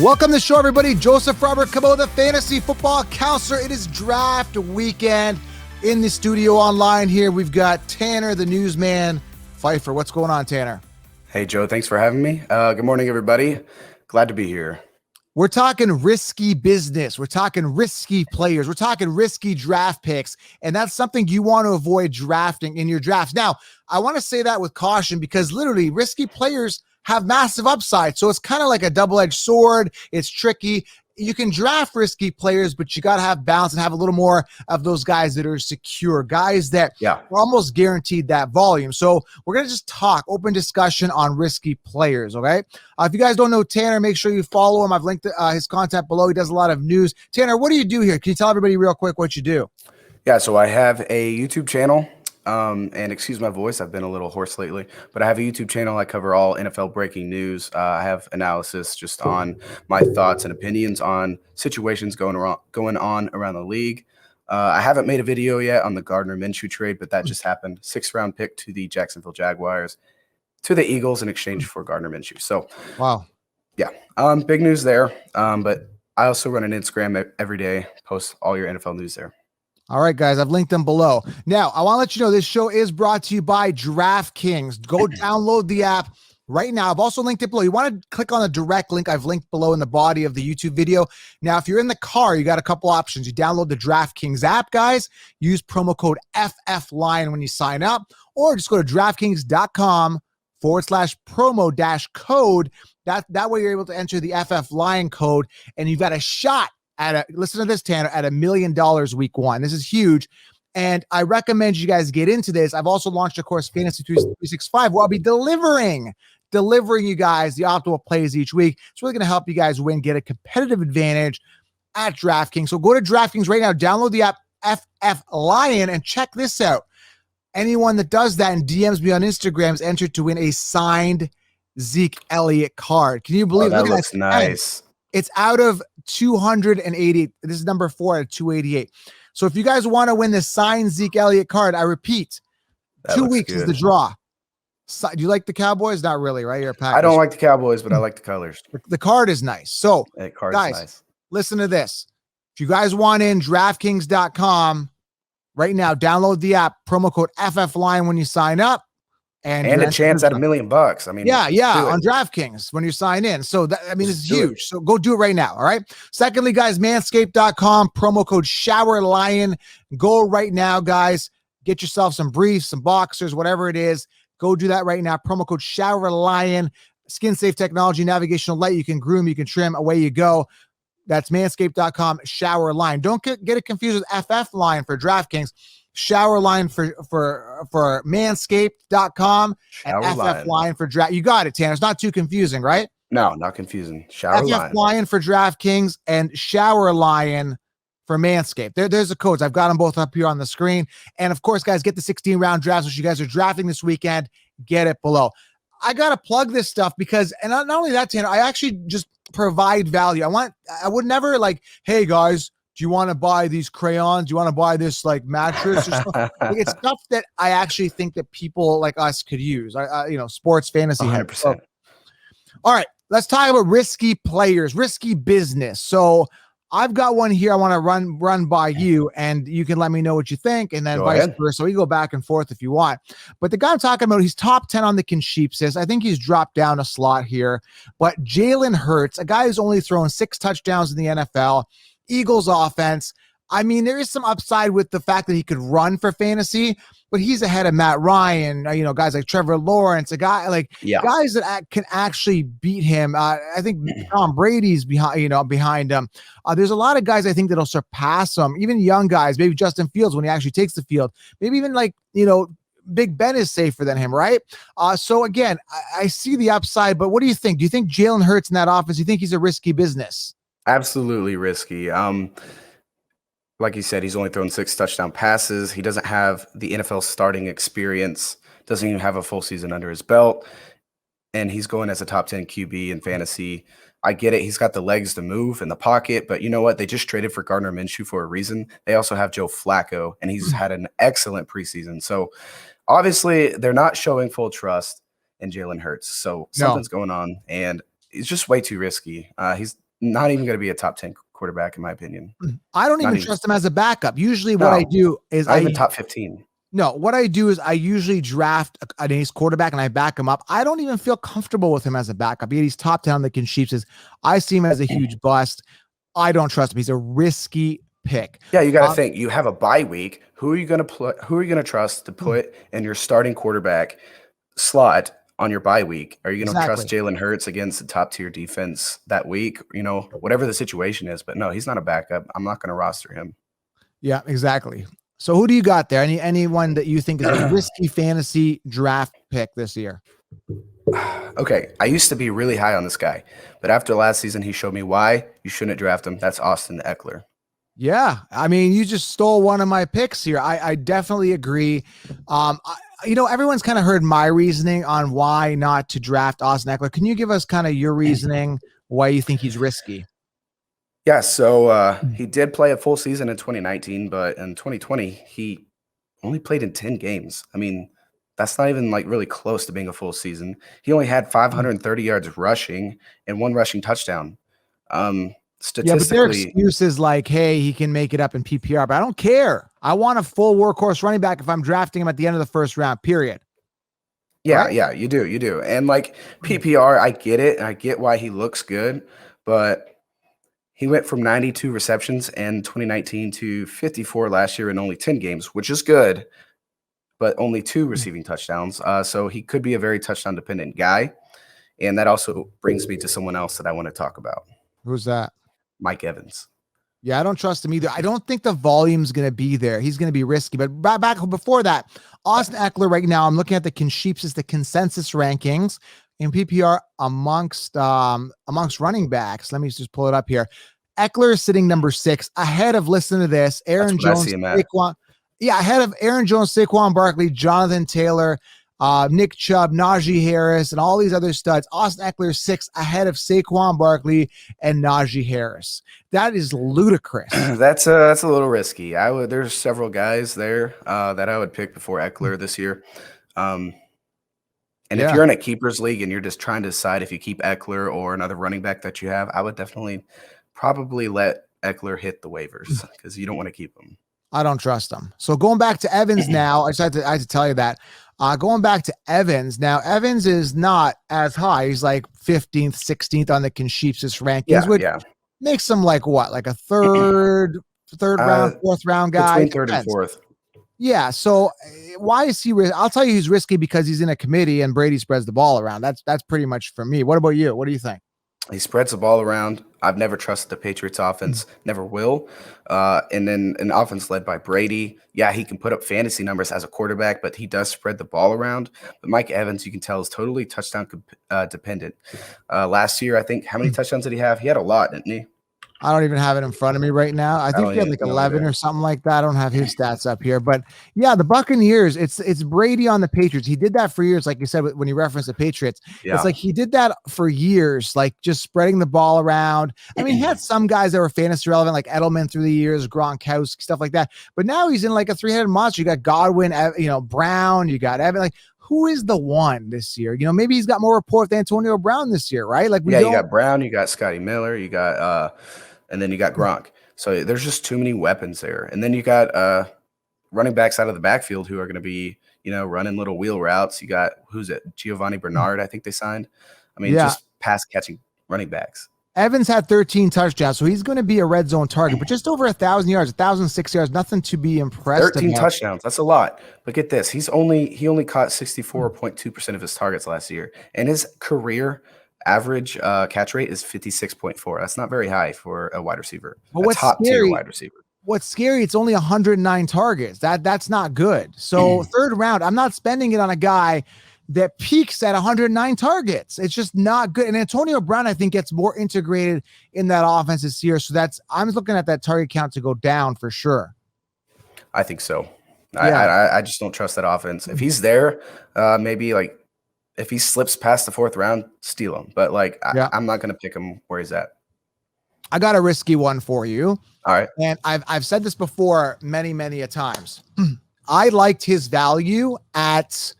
Welcome to the show, everybody. Joseph Robert Cabot, the fantasy football counselor. It is draft weekend. In the studio online here, we've got Tanner, the newsman, Pfeiffer. What's going on, Tanner? Hey, Joe. Thanks for having me. Good morning, everybody. Glad to be here. We're talking risky business. We're talking risky players. We're talking risky draft picks. And that's something you want to avoid drafting in your drafts. Now, I want to say that with caution because literally risky players have massive upside. So it's kind of like a double-edged sword. It's tricky. You can draft risky players, but you got to have balance and have a little more of those guys that are secure, guys that are almost guaranteed that volume. So we're going to just talk, open discussion on risky players, okay? If you guys don't know Tanner, make sure you follow him. I've linked his content below. He does a lot of news. Tanner, what do you do here? Can you tell everybody real quick what you do? Yeah, so I have a YouTube channel. And excuse my voice, I've been a little hoarse lately, but I have a YouTube channel. I cover all NFL breaking news. I have analysis just on my thoughts and opinions on situations going on around the league. I haven't made a video yet on the Gardner Minshew trade, but that just happened. 6th round pick to the Jacksonville Jaguars to the Eagles in exchange for Gardner Minshew. So, wow. Yeah, big news there. But I also run an Instagram every day, post all your NFL news there. All right, guys, I've linked them below. Now, I want to let you know this show is brought to you by DraftKings. Go download the app right now. I've also linked it below. You want to click on the direct link I've linked below in the body of the YouTube video. Now, if you're in the car, you got a couple options. You download the DraftKings app, guys. Use promo code FFLion when you sign up, or just go to DraftKings.com/promo-code. That way you're able to enter the FF Lion code, and you've got a shot listen to this, Tanner, at $1 million week one. This is huge. And I recommend you guys get into this. I've also launched a course, Fantasy 365, where I'll be delivering you guys the optimal plays each week. It's really going to help you guys win, get a competitive advantage at DraftKings. So go to DraftKings right now, download the app FF Lion, and check this out. Anyone that does that and DMs me on Instagram is entered to win a signed Zeke Elliott card. Can you believe that? Looks nice. It's out of 280. This is number 4 out of 288. So if you guys want to win the signed Zeke Elliott card, I repeat, 2 weeks is the draw. Do you like the Cowboys? Not really, right? You're a Packers. I don't like the Cowboys, but I like the colors. The card is nice. So, guys, nice. Listen to this. If you guys want in, DraftKings.com right now, download the app, promo code FFLion when you sign up. And a chance at $1 million. I mean, yeah, on DraftKings when you sign in. So it's huge. So go do it right now. All right. Secondly, guys, manscaped.com, promo code ShowerLion. Go right now, guys. Get yourself some briefs, some boxers, whatever it is. Go do that right now. Promo code ShowerLion. Skin safe technology, navigational light. You can groom, you can trim. Away you go. That's manscaped.com, ShowerLion. Don't get it confused with FF Lion for DraftKings. Shower line for manscaped.com and FF Lion for draft. You got it, Tanner. It's not too confusing, right? No, not confusing. Shower FF Lion for DraftKings and Shower Lion for Manscaped. There's the codes. I've got them both up here on the screen. And of course, guys, get the 16-round drafts, which you guys are drafting this weekend. Get it below. I got to plug this stuff because, and not only that, Tanner, I actually just provide value. I would never like, hey guys, do you want to buy these crayons? Do you want to buy this like mattress or something? It's stuff that I actually think that people like us could use. Sports fantasy. 100%. So, all right, let's talk about risky players, risky business. So I've got one here I want to run by you, and you can let me know what you think, and then vice versa. So we go back and forth if you want. But the guy I'm talking about, he's top 10 on the Consheepsis. I think he's dropped down a slot here. But Jalen Hurts, a guy who's only thrown 6 touchdowns in the NFL. Eagles offense. I mean, there is some upside with the fact that he could run for fantasy, but he's ahead of Matt Ryan, guys like Trevor Lawrence, guys that can actually beat him. I think Tom Brady's behind him. There's a lot of guys I think that'll surpass him, even young guys, maybe Justin Fields when he actually takes the field, maybe even Big Ben is safer than him, right? So again, I see the upside, but what do you think? Do you think Jalen Hurts in that offense, do you think he's a risky business? Absolutely risky. Like you said, he's only thrown 6 touchdown passes. He doesn't have the NFL starting experience, doesn't even have a full season under his belt, and he's going as a top 10 QB in fantasy. I get it. He's got the legs to move in the pocket, but you know what? They just traded for Gardner Minshew for a reason. They also have Joe Flacco, and he's had an excellent preseason. So obviously they're not showing full trust in Jalen Hurts. So something's going on, and it's just way too risky. He's not even going to be a top 10 quarterback, in my opinion. I don't even trust him as a backup. Usually what I do is I even top 15. No, what I do is I usually draft an ace quarterback and I back him up. I don't even feel comfortable with him as a backup. Yet he's top 10 on the Sheeps. I see him as a huge bust. I don't trust him. He's a risky pick. Yeah, you got to think. You have a bye week. Who are you going to trust to put in your starting quarterback slot on your bye week? Are you going to trust Jalen Hurts against the top tier defense that week? Whatever the situation is. But no, he's not a backup. I'm not going to roster him. Yeah, exactly. So who do you got there? Anyone that you think is a risky fantasy draft pick this year? Okay, I used to be really high on this guy, but after last season, he showed me why you shouldn't draft him. That's Austin Eckler. Yeah, I mean, you just stole one of my picks here. I definitely agree. Everyone's kind of heard my reasoning on why not to draft Austin Eckler. Can you give us kind of your reasoning why you think he's risky? Yeah, so he did play a full season in 2019, but in 2020, he only played in 10 games. I mean, that's not even really close to being a full season. He only had 530 yards rushing and 1 rushing touchdown. Statistically, yeah, but their excuse is like, hey, he can make it up in PPR, but I don't care. I want a full workhorse running back if I'm drafting him at the end of the first round, period. Yeah, right? Yeah, you do. And PPR, I get it, and I get why he looks good, but he went from 92 receptions in 2019 to 54 last year in only 10 games, which is good, but only 2 receiving touchdowns. So he could be a very touchdown-dependent guy, and that also brings me to someone else that I want to talk about. Who's that? Mike Evans. Yeah, I don't trust him either. I don't think the volume's going to be there. He's going to be risky. But back before that, Austin Eckler right now, I'm looking at the consensus rankings in PPR amongst running backs. Let me just pull it up here. Eckler is sitting number 6 ahead of, listen to this, Aaron Jones, Saquon. Yeah, ahead of Aaron Jones, Saquon Barkley, Jonathan Taylor, Nick Chubb, Najee Harris, and all these other studs. Austin Eckler is 6 ahead of Saquon Barkley and Najee Harris. That is ludicrous. That's a little risky. There's several guys there that I would pick before Eckler this year. And if you're in a keepers league and you're just trying to decide if you keep Eckler or another running back that you have, I would definitely probably let Eckler hit the waivers because you don't want to keep him. I don't trust him. So going back to Evans now, I had to tell you that. Going back to Evans now, Evans is not as high. He's like 15th, 16th on the Sheeps' rankings, which makes him like a third round, 4th round guy. Between 3rd and 4th. Yeah. So why is he? I'll tell you, he's risky because he's in a committee and Brady spreads the ball around. That's pretty much for me. What about you? What do you think? He spreads the ball around. I've never trusted the Patriots offense, never will. And then an offense led by Brady. Yeah, he can put up fantasy numbers as a quarterback, but he does spread the ball around. But Mike Evans, you can tell, is totally touchdown dependent. Last year, I think, how many touchdowns did he have? He had a lot, didn't he? I don't even have it in front of me right now. I think he had like 11 or something like that. I don't have his stats up here, but yeah, the Buccaneers, it's Brady on the Patriots. He did that for years. Like you said, when you referenced the Patriots, it's like he did that for years, like just spreading the ball around. I mean, he had some guys that were fantasy relevant, like Edelman through the years, Gronkowski, stuff like that. But now he's in like a 3-headed monster. You got Godwin, Brown, you got Evan, like, who is the one this year? Maybe he's got more rapport with Antonio Brown this year, right? Like, you got Brown, you got Scotty Miller, you got, and then you got Gronk. So there's just too many weapons there. And then you got running backs out of the backfield who are going to be, running little wheel routes. You got, who's it? Giovanni Bernard, I think they signed. I mean, just pass catching running backs. Evans had 13 touchdowns, so he's going to be a red zone target, but just over 1,000 yards, 1,006 yards, nothing to be impressed 13 about. touchdowns. That's a lot. But get this. He only caught 64.2% of his targets last year. And his career average catch rate is 56.4. That's not very high for a wide receiver. But what's top scary, tier wide receiver. What's scary, it's only 109 targets. That's not good. So 3rd round, I'm not spending it on a guy that peaks at 109 targets. It's just not good. And Antonio Brown, I think, gets more integrated in that offense this year. So I'm looking at that target count to go down for sure. I think so. I just don't trust that offense. If he's there, maybe like, if he slips past the 4th round, steal him. But I'm not going to pick him where he's at. I got a risky one for you. All right. And I've said this before many a times. I liked his value at,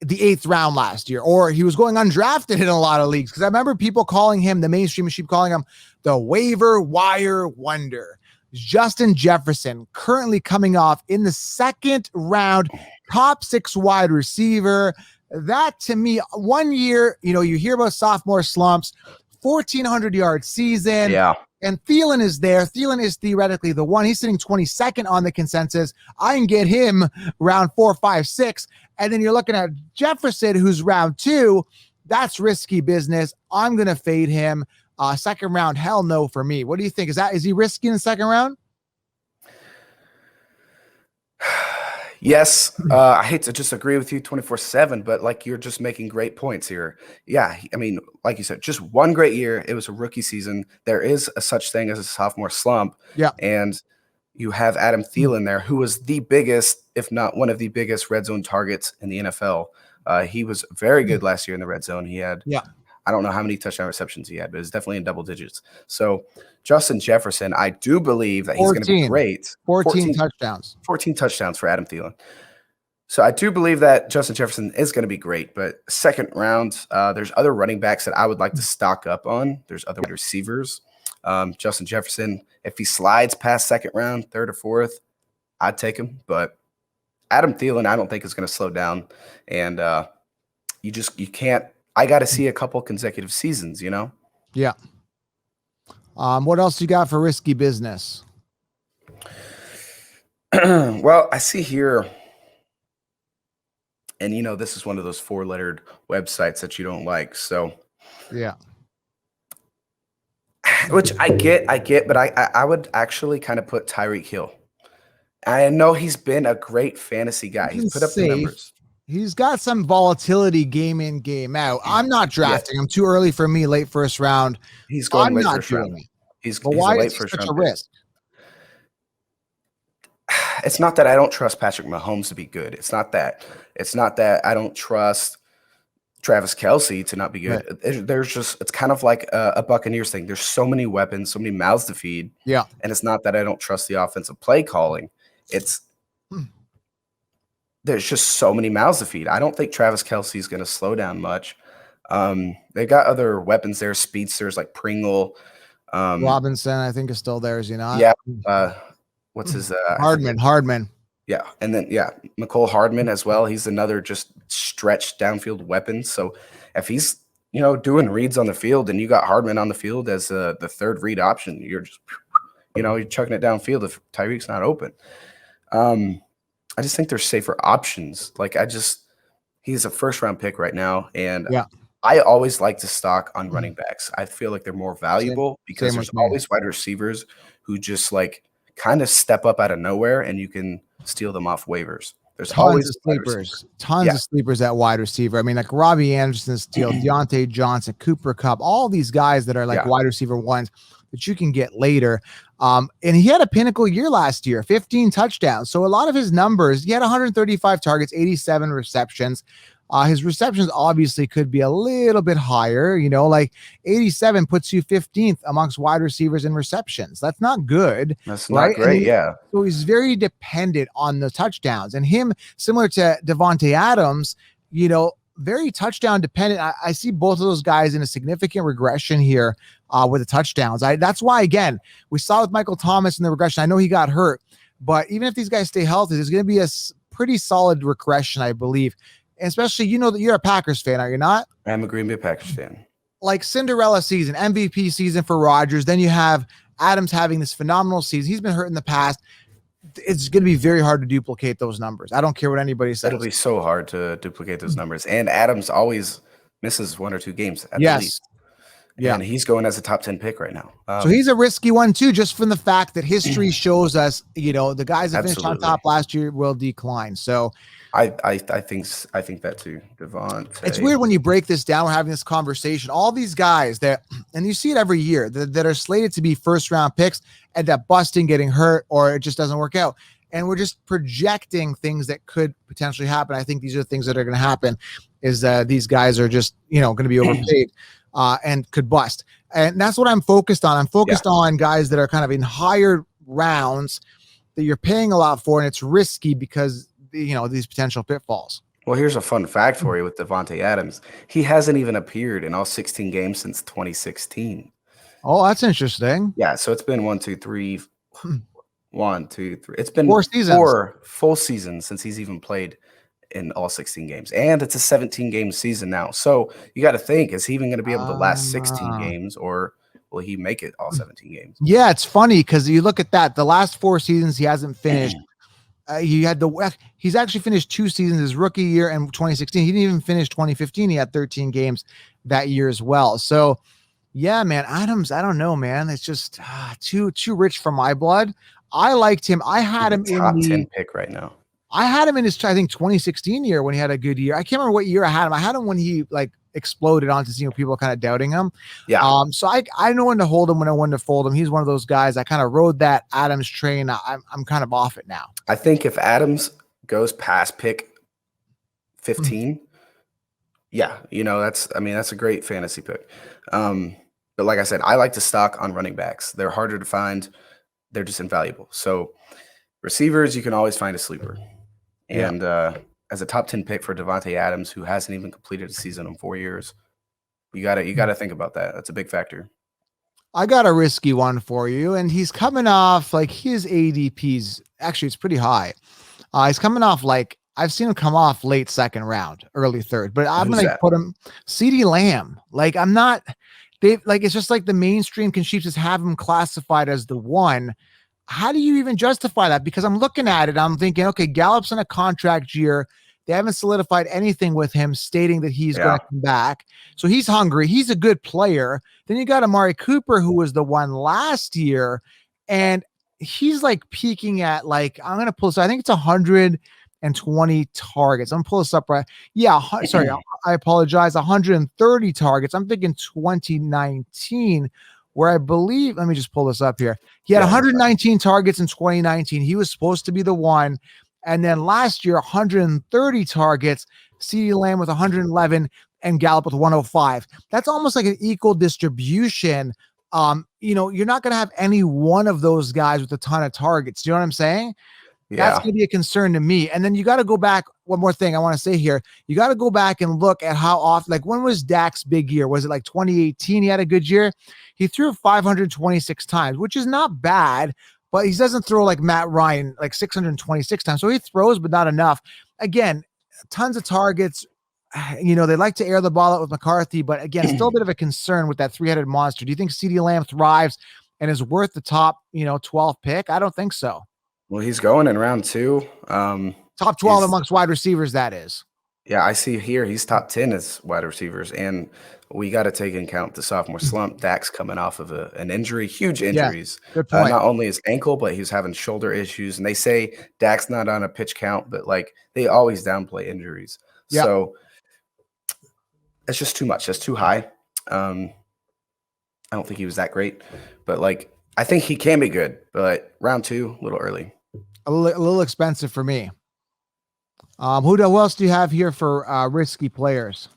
the 8th round last year, or he was going undrafted in a lot of leagues. Because I remember people calling him, the mainstream sheep calling him the waiver wire wonder. Justin Jefferson, currently coming off in the 2nd round, top 6 wide receiver. That to me, 1 year, you hear about sophomore slumps, 1,400 yard season. Yeah. And Thielen is there. Thielen is theoretically the one. He's sitting 22nd on the consensus. I can get him round 4, 5, 6. And then you're looking at Jefferson, who's round 2. That's risky business. I'm going to fade him. 2nd round, hell no for me. What do you think? Is he risky in the 2nd round? Yes. I hate to just agree with you 24/7, but like you're just making great points here. Yeah. I mean, like you said, just one great year. It was a rookie season. There is a such thing as a sophomore slump. Yeah. And you have Adam Thielen there, who was the biggest, if not one of the biggest red zone targets in the NFL. He was very good last year in the red zone. He had, I don't know how many touchdown receptions he had, but it's definitely in double digits. So Justin Jefferson, I do believe that he's going to be great. 14 touchdowns. 14 touchdowns for Adam Thielen. So I do believe that Justin Jefferson is going to be great, but 2nd round, there's other running backs that I would like to stock up on. There's other receivers. Justin Jefferson, if he slides past 2nd round, 3rd or 4th, I'd take him. But Adam Thielen, I don't think is going to slow down. And you can't. I got to see a couple consecutive seasons, Yeah. What else you got for risky business? Well, I see here, and this is one of those 4-lettered websites that you don't like. So, yeah. Which I get, but I would actually kind of put Tyreek Hill. I know he's been a great fantasy guy. He's put up the numbers. He's got some volatility game in, game out. I'm not drafting him. Too early for me, late 1st round. He's going late 1st round. He's why a late is he 1st such round a risk? It's not that I don't trust Patrick Mahomes to be good. It's not that I don't trust Travis Kelce to not be good. Right. There's just, it's kind of like a Buccaneers thing. There's so many weapons, so many mouths to feed. Yeah. And it's not that I don't trust the offensive play calling. It's there's just so many mouths to feed. I don't think Travis Kelce is going to slow down much. They got other weapons there, speedsters like Pringle. Robinson, I think, is still there. Is he not? Yeah. What's his Hardman. Yeah. And then Mecole Hardman as well. He's another just stretched downfield weapon. So if he's doing reads on the field and you got Hardman on the field as the 3rd read option, you're just you're chucking it downfield if Tyreek's not open. I just think there's safer options. He's a 1st round pick right now. And I always like to stock on running backs. I feel like they're more valuable because there's always wide receivers who just kind of step up out of nowhere and you can steal them off waivers. There's always tons of sleepers at wide receiver. I mean, like Robbie Anderson, Thiel, Deontay Johnson, Cooper Kupp, all these guys that are wide receiver ones that you can get later. And he had a pinnacle year last year, 15 touchdowns. So a lot of his numbers, he had 135 targets, 87 receptions. His receptions obviously could be a little bit higher, 87 puts you 15th amongst wide receivers in receptions. That's not good. That's not great. So he's very dependent on the touchdowns, and him, similar to Devante Adams, very touchdown dependent. I see both of those guys in a significant regression here with the touchdowns. That's why, again, we saw with Michael Thomas in the regression. I know he got hurt, but even if these guys stay healthy, there's going to be a pretty solid regression, I believe. And especially, that you're a Packers fan, are you not? I'm a Green Bay Packers fan. Like Cinderella season, MVP season for Rodgers. Then you have Adams having this phenomenal season. He's been hurt in the past. It's going to be very hard to duplicate those numbers. I don't care what anybody says. It'll be so hard to duplicate those numbers. And Adams always misses 1 or 2 games at least. Yeah. And he's going as a top 10 pick right now. So he's a risky one too, just from the fact that history shows us, the guys that finished on top last year will decline. So I think that too, Devonte. It's weird when you break this down. We're having this conversation. All these guys and you see it every year, that are slated to be 1st round picks, end up busting, getting hurt, or it just doesn't work out. And we're just projecting things that could potentially happen. I think these are the things that are going to happen. Is these guys are just going to be overpaid. And could bust. And that's what I'm focused on. I'm focused on guys that are kind of in higher rounds that you're paying a lot for, and it's risky because, these potential pitfalls. Well, here's a fun fact for you with Devante Adams. He hasn't even appeared in all 16 games since 2016. Oh, that's interesting. Yeah, so it's been 1, 2, 3, Hmm. 1, 2, 3. It's been 4 seasons. 4 full seasons since he's even played in all 16 games. And it's a 17-game season now. So you got to think, is he even going to be able to last 16 games, or will he make it all 17 games? Yeah, it's funny because you look at that. The last 4 seasons he hasn't finished. He's actually finished 2 seasons, his rookie year and 2016. He didn't even finish 2015. He had 13 games that year as well. So yeah, man, Adams, I don't know, man. It's just too rich for my blood. I liked him. I had him in top the 10 pick right now. I had him in his, I think, 2016 year when he had a good year. I can't remember what year I had him. I had him when he like exploded onto seeing people kind of doubting him. Yeah. So I know when to hold him, when I when to fold him. He's one of those guys. I kind of rode that Adams train. I'm kind of off it now. I think if Adams goes past pick 15, yeah, that's a great fantasy pick. But like I said, I like to stock on running backs. They're harder to find. They're just invaluable. So receivers, you can always find a sleeper. And as a top 10 pick for Davonte Adams, who hasn't even completed a season in 4 years, you gotta think about that. That's a big factor. I got a risky one for you, and he's coming off like his ADP's actually it's pretty high. He's coming off like I've seen him come off late second round, early third, but I'm going to put him CeeDee Lamb. Like I'm not, it's just like the mainstream sheeps just have him classified as the one. How do you even justify that? Because I'm looking at it, I'm thinking, okay, Gallup's in a contract year. They haven't solidified anything with him stating that he's going to come back. So he's hungry. He's a good player. Then you got Amari Cooper, who was the one last year. And he's like peaking at like, I'm going to pull this. I think it's 120 targets. I'm going to pull this up right. Yeah. Sorry. I apologize. 130 targets. I'm thinking 2019. Where I believe, let me just pull this up here. He had 119 targets in 2019. He was supposed to be the one. And then last year, 130 targets, CeeDee Lamb with 111 and Gallup with 105. That's almost like an equal distribution. You're not going to have any one of those guys with a ton of targets. Do you know what I'm saying? Yeah. That's going to be a concern to me. And then you got to go back. One more thing I want to say here. You got to go back and look at how often, like when was Dak's big year? Was it like 2018? He had a good year. He threw 526 times, which is not bad, but he doesn't throw like Matt Ryan, like 626 times. So he throws, but not enough. Again, tons of targets. They like to air the ball out with McCarthy, but again, still a bit of a concern with that 3-headed monster. Do you think CeeDee Lamb thrives and is worth the top, 12 pick? I don't think so. Well, he's going in round 2. Top 12 amongst wide receivers, that is. Yeah, I see here he's top 10 as wide receivers, and we got to take into account the sophomore slump. Dak's coming off of an injury, huge injuries. Yeah, good point. Not only his ankle, but he was having shoulder issues. And they say Dak's not on a pitch count, but like they always downplay injuries. Yeah. So it's just too much. That's too high. I don't think he was that great, but like I think he can be good. But round 2, a little early. A little expensive for me. Who else do you have here for risky players?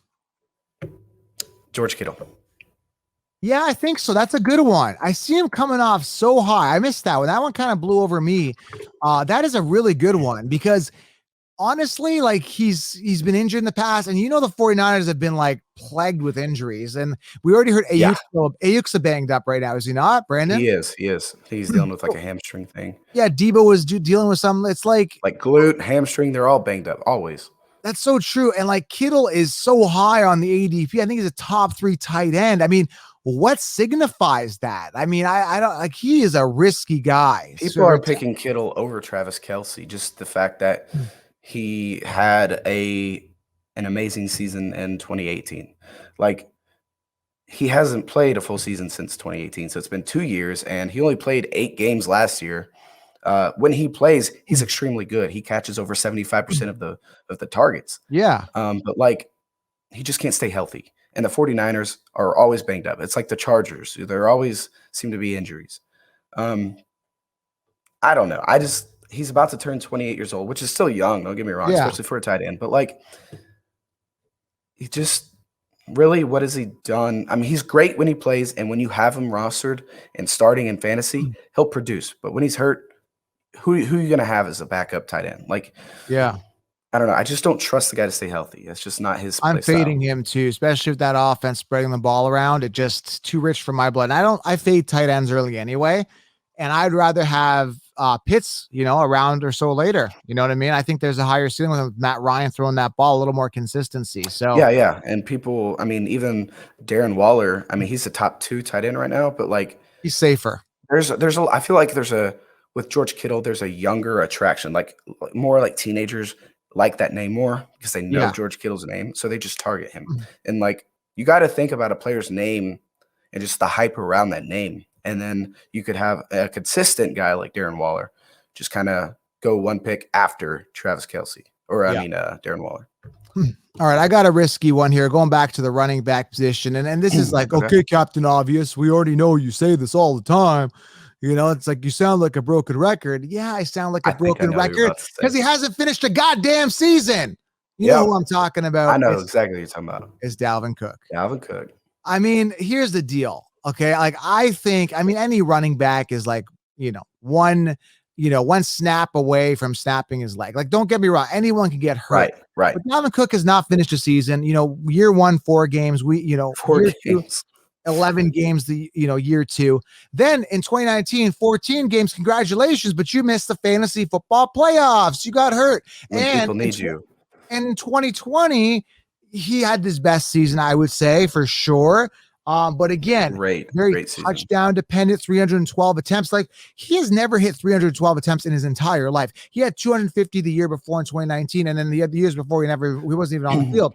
George Kittle. Yeah, I think so. That's a good one. I see him coming off so high. I missed that one. That one kind of blew over me. That is a really good one because honestly, like he's been injured in the past, and the 49ers have been like plagued with injuries. And we already heard Ayuk's banged up right now. Is he not, Brandon? He is. He's dealing with like a hamstring thing. Yeah, Debo was dealing with something. It's like glute, hamstring. They're all banged up always. That's so true. And like Kittle is so high on the ADP. I think he's a top 3 tight end. I mean, what signifies that? I mean, I don't like he is a risky guy. People are picking Kittle over Travis Kelce. Just the fact that he had an amazing season in 2018. Like he hasn't played a full season since 2018. So it's been 2 years and he only played 8 games last year. When he plays, he's extremely good. He catches over 75% of the targets. Yeah. But like he just can't stay healthy. And the 49ers are always banged up. It's like the Chargers. There always seem to be injuries. I don't know. He's about to turn 28 years old, which is still young. Don't get me wrong, especially for a tight end. But like, he just really, what has he done? I mean, he's great when he plays, and when you have him rostered and starting in fantasy, he'll produce. But when he's hurt, who are you going to have as a backup tight end? Like, yeah, I don't know. I just don't trust the guy to stay healthy. It's just not his I'm play style. fading him too, especially with that offense spreading the ball around. It just too rich for my blood. And I fade tight ends early anyway. And I'd rather have Pitts, a round or so later. You know what I mean? I think there's a higher ceiling with Matt Ryan throwing that ball, a little more consistency. So yeah. And people, I mean, even Darren Waller, I mean, he's the top 2 tight end right now, but like he's safer. I feel like with George Kittle, there's a younger attraction, like more like teenagers like that name more because they know George Kittle's name. So they just target him. And like, you got to think about a player's name and just the hype around that name. And then you could have a consistent guy like Darren Waller just kind of go one pick after Travis Kelce Darren Waller. All right, I got a risky one here. Going back to the running back position, and this is like, okay, Captain Obvious. We already know you say this all the time. It's like you sound like a broken record. Yeah, I sound like a broken record because he hasn't finished a goddamn season. You know who I'm talking about? I know exactly what you're talking about. It's Dalvin Cook. Dalvin Cook. I mean, here's the deal. Okay, like I mean, any running back is like, one snap away from snapping his leg. Like, don't get me wrong, anyone can get hurt. Right. But Dalvin Cook has not finished a season. Year 1, 4 games. 4 games. Two, 11 games year 2. Then in 2019, 14 games. Congratulations, but you missed the fantasy football playoffs. You got hurt. And people need you. And in 2020, he had his best season, I would say, for sure. But again, very touchdown dependent, 312 attempts. Like, he has never hit 312 attempts in his entire life. He had 250 the year before in 2019, and then the years before he wasn't even on the field.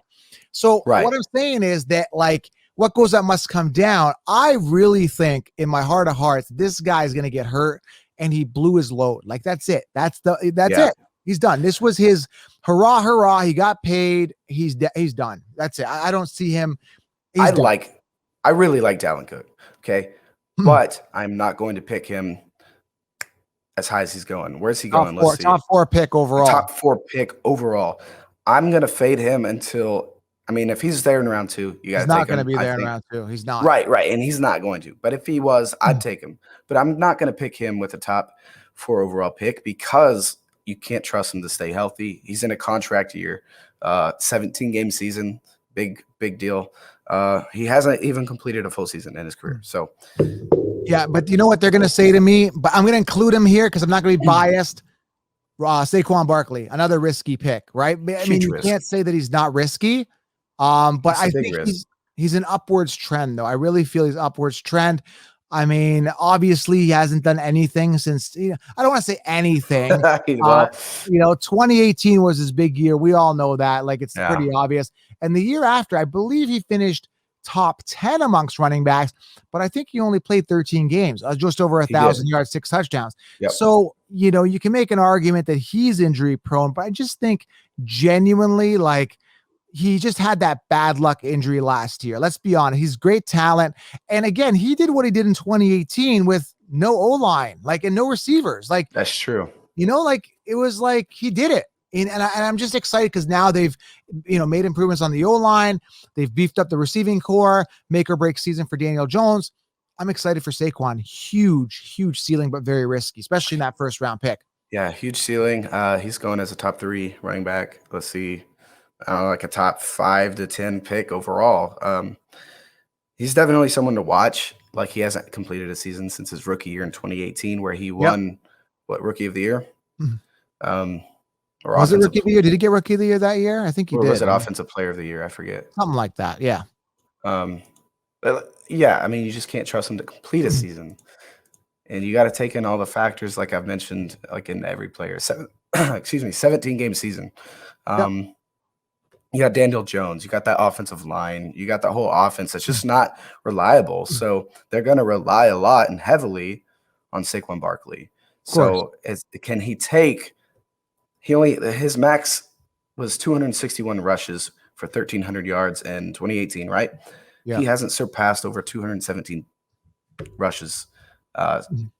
So what I'm saying is that, like, what goes up must come down. I really think in my heart of hearts, this guy is going to get hurt, and he blew his load. Like, that's it. That's it. He's done. This was his hurrah. He got paid. He's done. That's it. I don't see him. I really like Dalvin Cook. Okay. But I'm not going to pick him as high as he's going. Where's he going? Let's see. Top 4 pick overall. Top 4 pick overall. I'm going to fade him until, I mean, if he's there in round 2, you got to take him. He's not going to be there in round 2. He's not. Right. And he's not going to. But if he was, I'd take him. But I'm not going to pick him with a top 4 overall pick because you can't trust him to stay healthy. He's in a contract year, 17-game season, big deal. He hasn't even completed a full season in his career. So, yeah, but you know what they're going to say to me? But I'm going to include him here because I'm not going to be biased. Saquon Barkley, another risky pick, right? I mean, you can't say that he's not risky. But I think he's an upwards trend, though. I really feel he's upwards trend. I mean, obviously, he hasn't done anything since, I don't want to say anything. 2018 was his big year. We all know that. Like, it's pretty obvious. And the year after, I believe he finished top 10 amongst running backs, but I think he only played 13 games, just over 1,000 yards, 6 touchdowns. Yep. So, you can make an argument that he's injury prone, but I just think genuinely, like, he just had that bad luck injury last year. Let's be honest. He's great talent. And again, he did what he did in 2018 with no O-line, and no receivers. Like, that's true. It was like he did it. And I'm just excited because now they've, made improvements on the O-line. They've beefed up the receiving core, make or break season for Daniel Jones. I'm excited for Saquon. Huge ceiling, but very risky, especially in that first round pick. Yeah, huge ceiling. He's going as a top 3 running back. Let's see. Like a top 5 to 10 pick overall. He's definitely someone to watch. Like, he hasn't completed a season since his rookie year in 2018, where he won Rookie of the Year. Was it Rookie of the Year? Did he get Rookie of the Year that year? I think he did. Or was it Offensive Player of the Year? I forget. Something like that. Yeah. But yeah, I mean, you just can't trust him to complete a season, and you got to take in all the factors, like I've mentioned, like in every player. 17-game season. You got Daniel Jones. You got that offensive line. You got that whole offense that's just not reliable. So they're going to rely a lot and heavily on Saquon Barkley. So can he take – his max was 261 rushes for 1,300 yards in 2018, right? Yeah. He hasn't surpassed over 217 rushes.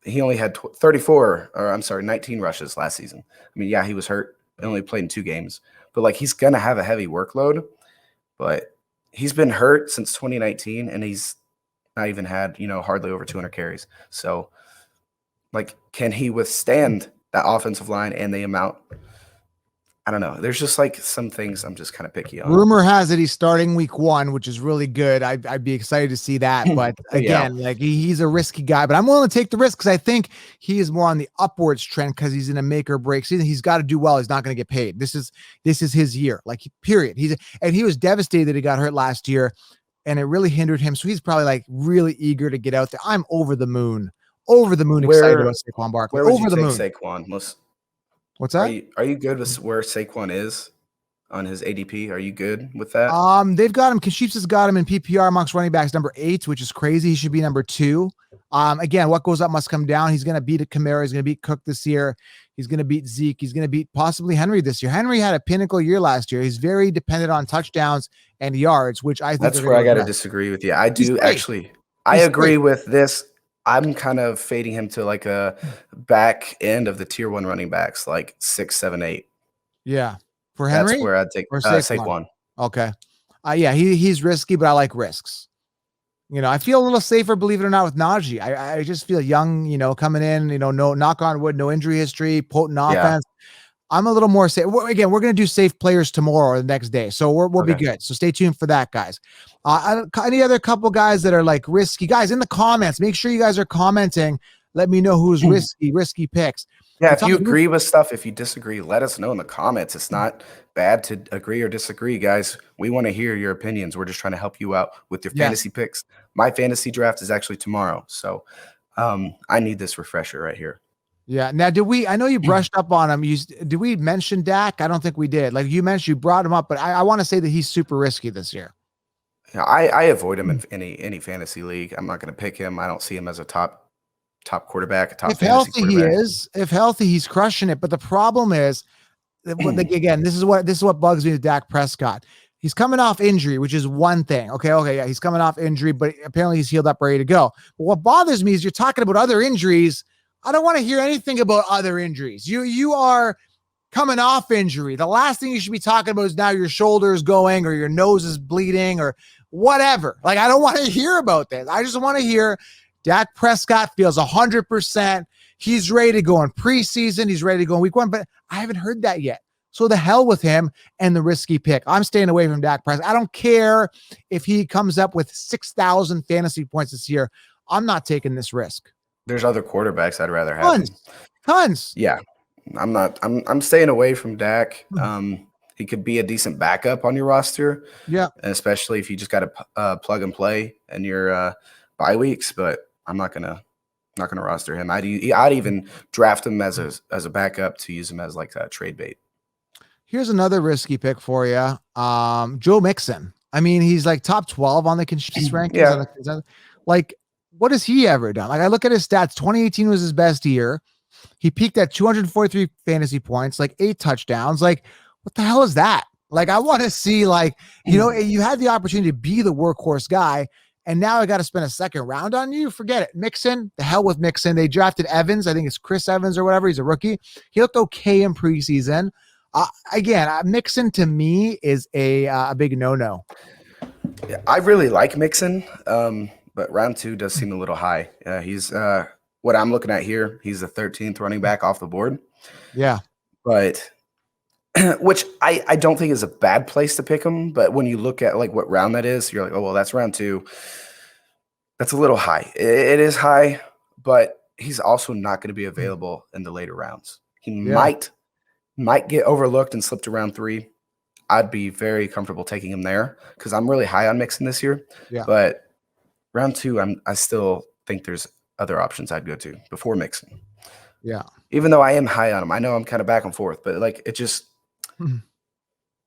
He only had 19 rushes last season. I mean, yeah, he was hurt. He only played in 2 games. But, like, he's going to have a heavy workload. But he's been hurt since 2019, and he's not even had, hardly over 200 carries. So, like, can he withstand that offensive line and the amount I don't know. There's just like some things I'm just kind of picky on. Rumor has it he's starting week 1, which is really good. I'd be excited to see that. But again, like he's a risky guy, but I'm willing to take the risk because I think he is more on the upwards trend because he's in a make or break season. He's got to do well. He's not going to get paid. This is his year. Like period. He was devastated that he got hurt last year, and it really hindered him. So he's probably like really eager to get out there. I'm over the moon excited about Saquon Barkley. Where would over the moon. Saquon? What's that? Are you good with where Saquon is on his ADP? Are you good with that? They've got him. Sheeps has got him in PPR amongst running backs number 8, which is crazy. He should be number 2. Again, what goes up must come down. He's going to beat a Kamara. He's going to beat Cook this year. He's going to beat Zeke. He's going to beat possibly Henry this year. Henry had a pinnacle year last year. He's very dependent on touchdowns and yards, which I think that's where I got to disagree with you. I do actually. I agree with this. I'm kind of fading him to like a back end of the tier 1 running backs, like 6, 7, 8. Yeah. For Henry? That's where I'd take Saquon. Okay. Yeah, he's risky, but I like risks. I feel a little safer, believe it or not, with Najee. I just feel young, coming in, no, knock on wood, no injury history, potent offense. I'm a little more safe. Again, we're going to do safe players tomorrow or the next day. So we'll be good. So stay tuned for that, guys. Any other couple guys that are like risky guys in the comments, make sure you guys are commenting. Let me know who's risky picks. Yeah. If you agree with stuff, if you disagree, let us know in the comments. It's not bad to agree or disagree, guys. We want to hear your opinions. We're just trying to help you out with your fantasy picks. My fantasy draft is actually tomorrow. So I need this refresher right here. Yeah. Now, I know you brushed up on him. Did we mention Dak? I don't think we did. Like you brought him up, but I want to say that he's super risky this year. Yeah, I avoid him in any fantasy league. I'm not going to pick him. I don't see him as a top quarterback. If healthy, he is. If healthy, he's crushing it. But the problem is, again, this is what bugs me with Dak Prescott. He's coming off injury, which is one thing. Okay, yeah, he's coming off injury, but apparently he's healed up, ready to go. But what bothers me is you're talking about other injuries. I don't want to hear anything about other injuries. You are coming off injury. The last thing you should be talking about is now your shoulder is going or your nose is bleeding or whatever. Like, I don't want to hear about this. I just want to hear Dak Prescott feels 100%. He's ready to go in preseason. He's ready to go in week 1, but I haven't heard that yet. So the hell with him and the risky pick. I'm staying away from Dak Prescott. I don't care if he comes up with 6,000 fantasy points this year. I'm not taking this risk. There's other quarterbacks I'd rather have. Tons. Yeah. I'm staying away from Dak. He could be a decent backup on your roster. Yeah. And especially if you just got to plug and play in your bye weeks, but I'm not gonna roster him. I'd even draft him as a backup to use him as like a trade bait. Here's another risky pick for you. Joe Mixon. I mean, he's like top 12 on the consensus rankings. Yeah. Like, what has he ever done? Like, I look at his stats. 2018 was his best year. He peaked at 243 fantasy points, like 8 touchdowns. Like, what the hell is that? Like, I want to see, like, you had the opportunity to be the workhorse guy, and now I got to spend a second round on you. Forget it. Mixon, the hell with Mixon. They drafted Evans. I think it's Chris Evans or whatever. He's a rookie. He looked okay in preseason. Again, Mixon to me is a big no-no. Yeah, I really like Mixon, but round 2 does seem a little high. He's what I'm looking at here. He's the 13th running back off the board. Yeah, but which I don't think is a bad place to pick him. But when you look at like what round that is, you're like, oh well, that's round 2. That's a little high. It is high, but he's also not going to be available in the later rounds. He might get overlooked and slip to round 3. I'd be very comfortable taking him there because I'm really high on Mixon this year. Yeah. But round 2, I still think there's other options I'd go to before Mixon. Yeah. Even though I am high on him, I know I'm kind of back and forth, but like it just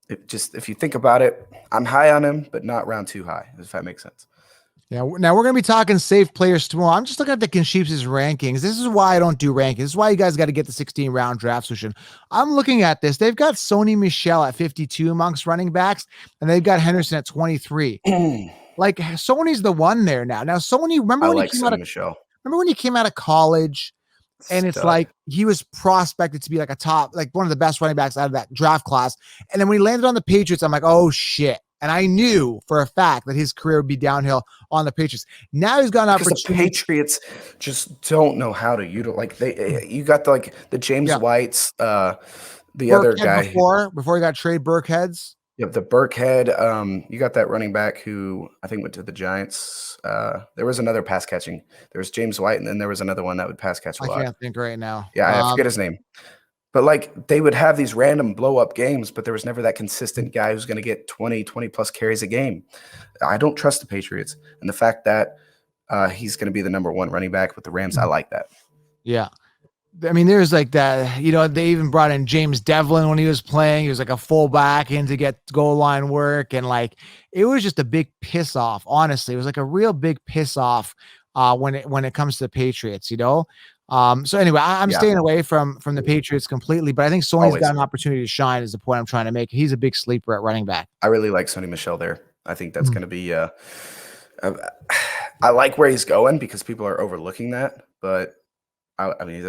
if you think about it, I'm high on him, but not round 2 high, if that makes sense. Yeah. Now we're going to be talking safe players tomorrow. I'm just looking at the Sheeps' rankings. This is why I don't do rankings. This is why you guys got to get the 16 round draft solution. I'm looking at this. They've got Sony Michelle at 52 amongst running backs, and they've got Henderson at 23. Like Sony's the one there now. Now Sony, remember when he came out of college? And it's like he was prospected to be like like one of the best running backs out of that draft class. And then when he landed on the Patriots, I'm like, oh shit. And I knew for a fact that his career would be downhill on the Patriots. Now he's got an opportunity. The Patriots just don't know how to utilize. Like you got the James Whites, The other guy before he got traded, Burkhead's. Yep, the Burkhead. You got that running back who I think went to the Giants. There was another pass catching. There was James White, and then there was another one that would pass catch a lot. I can't think right now. Yeah, I forget his name. But like they would have these random blow up games, but there was never that consistent guy who's going to get 20 plus carries a game. I don't trust the Patriots. And the fact that he's going to be the number one running back with the Rams, I like that. Yeah. I mean, there's like that, they even brought in James Devlin when he was playing. He was like a fullback in to get goal line work. And like, it was just a big piss off. Honestly, it was like a real big piss off when it comes to the Patriots, So anyway, I'm staying away from the Patriots completely, but I think Sony's got an opportunity to shine is the point I'm trying to make. He's a big sleeper at running back. I really like Sony Michelle there. I think that's going to be, I like where he's going because people are overlooking that, but I mean,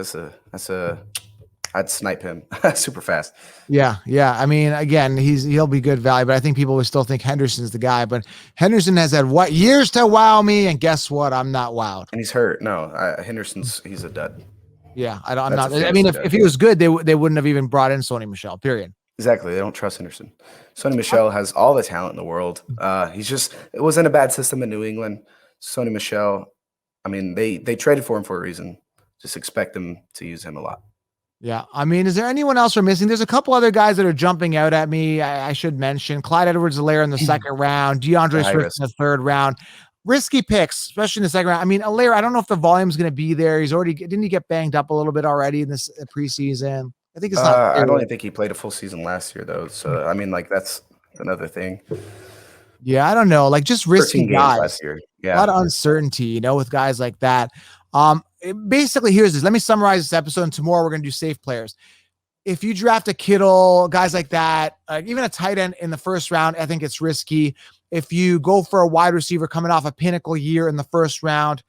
I'd snipe him super fast. Yeah. I mean, again, he'll be good value, but I think people would still think Henderson's the guy. But Henderson has had years to wow me, and guess what? I'm not wowed. And he's hurt. No, he's a dud. Yeah, I'm not. I mean, if he was good, they wouldn't have even brought in Sony Michelle. Period. Exactly. They don't trust Henderson. Sony Michelle has all the talent in the world. It was in a bad system in New England. Sony Michelle, I mean, they traded for him for a reason. Just expect them to use him a lot. Yeah. I mean, is there anyone else we're missing? There's a couple other guys that are jumping out at me. I should mention Clyde Edwards-Helaire in the second round, DeAndre Swift in the third round. Risky picks, especially in the second round. I mean, Helaire, I don't know if the volume's going to be there. Didn't he get banged up a little bit already in this preseason? I think it's not. I don't think he played a full season last year, though. So, I mean, like, that's another thing. Yeah, I don't know. Like, just risky guys. Last year. Yeah. A lot of uncertainty, with guys like that. Basically, here's this. Let me summarize this episode, and tomorrow we're going to do safe players. If you draft a Kittle, guys like that, even a tight end in the first round, I think it's risky. If you go for a wide receiver coming off a pinnacle year in the first round,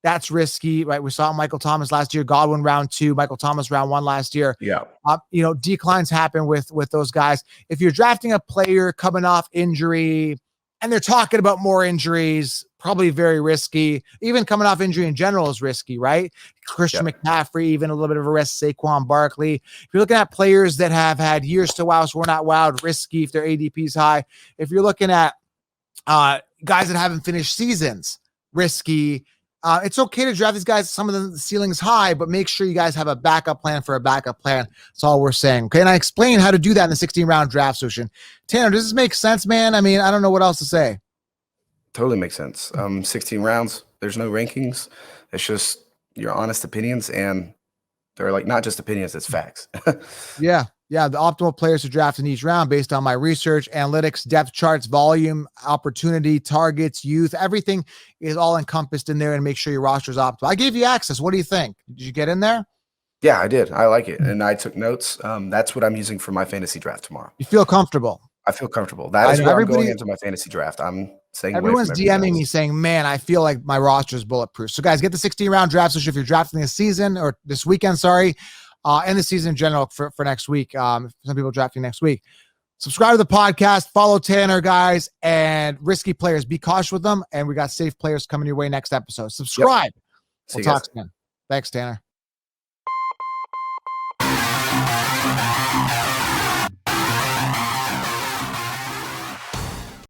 that's risky, right? We saw Michael Thomas last year, Godwin round 2, Michael Thomas round 1 last year. Yeah. Declines happen with those guys. If you're drafting a player coming off injury, and they're talking about more injuries, probably very risky. Even coming off injury in general is risky, right? Christian McCaffrey, even a little bit of a risk. Saquon Barkley. If you're looking at players that have had years to wow, so we're not wowed, risky if their ADP is high. If you're looking at guys that haven't finished seasons, risky. It's okay to draft these guys. Some of the ceiling's high, but make sure you guys have a backup plan for a backup plan. That's all we're saying. Okay. And I explained how to do that in the 16-round draft session. Tanner, does this make sense, man? I mean, I don't know what else to say. Totally makes sense. 16 rounds. There's no rankings. It's just your honest opinions. And they're like, not just opinions, it's facts. Yeah. The optimal players to draft in each round based on my research, analytics, depth charts, volume, opportunity, targets, youth, everything is all encompassed in there, and make sure your roster is optimal. I gave you access. What do you think? Did you get in there? Yeah, I did. I like it. And I took notes. That's what I'm using for my fantasy draft tomorrow. You feel comfortable? I feel comfortable. That is where I'm going into my fantasy draft. I'm saying everyone's DMing me saying, man, I feel like my roster is bulletproof. So guys, get the 16-round draft session if you're drafting this season or this weekend, and the season in general for next week. Some people drafting next week. Subscribe to the podcast, follow Tanner, guys, and risky players. Be cautious with them. And we got safe players coming your way next episode. Subscribe. Yep. We'll talk soon. Thanks, Tanner.